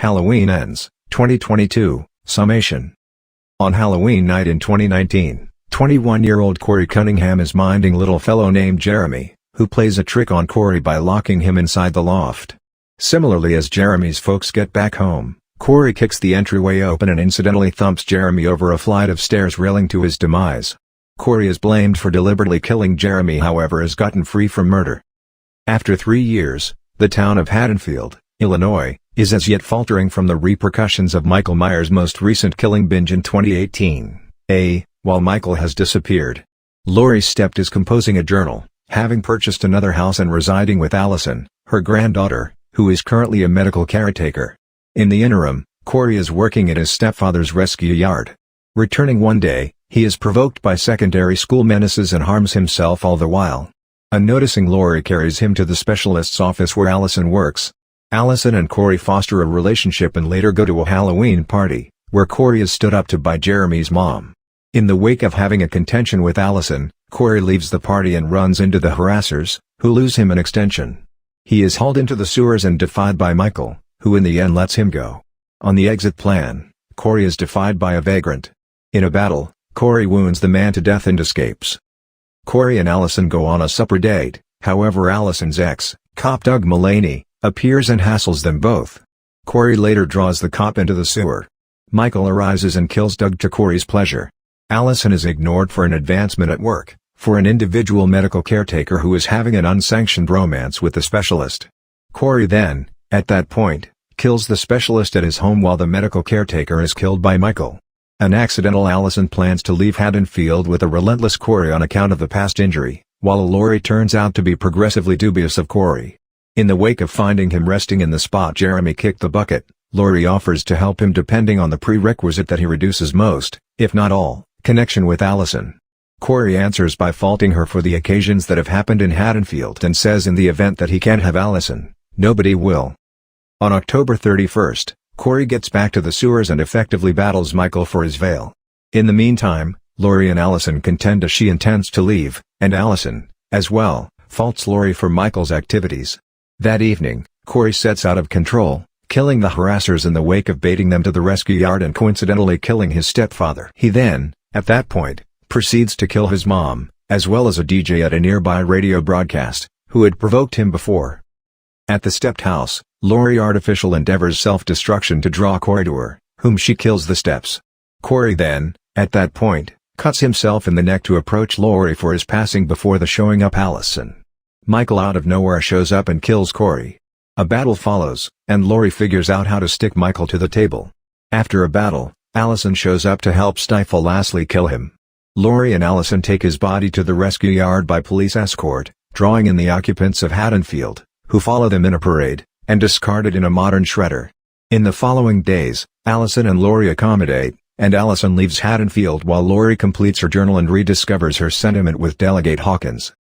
Halloween Ends, 2022, Summation. On Halloween night in 2019, 21-year-old Corey Cunningham is minding little fellow named Jeremy, who plays a trick on Corey by locking him inside the loft. Similarly, as Jeremy's folks get back home, Corey kicks the entryway open and incidentally thumps Jeremy over a flight of stairs, railing to his demise. Corey is blamed for deliberately killing Jeremy, however has gotten free from murder. After 3 years, the town of Haddonfield, Illinois, is as yet faltering from the repercussions of Michael Myers' most recent killing binge in 2018. While Michael has disappeared, Laurie Stept is composing a journal, having purchased another house and residing with Allison, her granddaughter, who is currently a medical caretaker. In the interim, Corey is working at his stepfather's rescue yard. Returning one day, he is provoked by secondary school menaces and harms himself all the while. Unnoticing Laurie carries him to the specialist's office where Allison works. Allison and Corey foster a relationship and later go to a Halloween party, where Corey is stood up to by Jeremy's mom. In the wake of having a contention with Allison, Corey leaves the party and runs into the harassers, who lose him an extension. He is hauled into the sewers and defied by Michael, who in the end lets him go. On the exit plan, Corey is defied by a vagrant. In a battle, Corey wounds the man to death and escapes. Corey and Allison go on a supper date, however Allison's ex, cop Doug Mullaney, appears and hassles them both. Corey later draws the cop into the sewer. Michael arises and kills Doug to Corey's pleasure. Allison is ignored for an advancement at work, for an individual medical caretaker who is having an unsanctioned romance with the specialist. Corey then, at that point, kills the specialist at his home while the medical caretaker is killed by Michael. An accidental Allison plans to leave Haddonfield with a relentless Corey on account of the past injury, while Laurie turns out to be progressively dubious of Corey. In the wake of finding him resting in the spot Jeremy kicked the bucket, Laurie offers to help him depending on the prerequisite that he reduces most, if not all, connection with Allison. Corey answers by faulting her for the occasions that have happened in Haddonfield and says in the event that he can't have Allison, nobody will. On October 31st, Corey gets back to the sewers and effectively battles Michael for his veil. In the meantime, Laurie and Allison contend as she intends to leave, and Allison, as well, faults Laurie for Michael's activities. That evening, Corey sets out of control, killing the harassers in the wake of baiting them to the rescue yard and coincidentally killing his stepfather. He then, at that point, proceeds to kill his mom, as well as a DJ at a nearby radio broadcast, who had provoked him before. At the Stept house, Laurie artificial endeavors self-destruction to draw Corey to her, whom she kills the steps. Corey then, at that point, cuts himself in the neck to approach Laurie for his passing before the showing up Allison. Michael out of nowhere shows up and kills Corey. A battle follows, and Laurie figures out how to stick Michael to the table. After a battle, Allison shows up to help stifle lastly kill him. Laurie and Allison take his body to the rescue yard by police escort, drawing in the occupants of Haddonfield, who follow them in a parade, and discard it in a modern shredder. In the following days, Allison and Laurie accommodate, and Allison leaves Haddonfield while Laurie completes her journal and rediscovers her sentiment with Delegate Hawkins.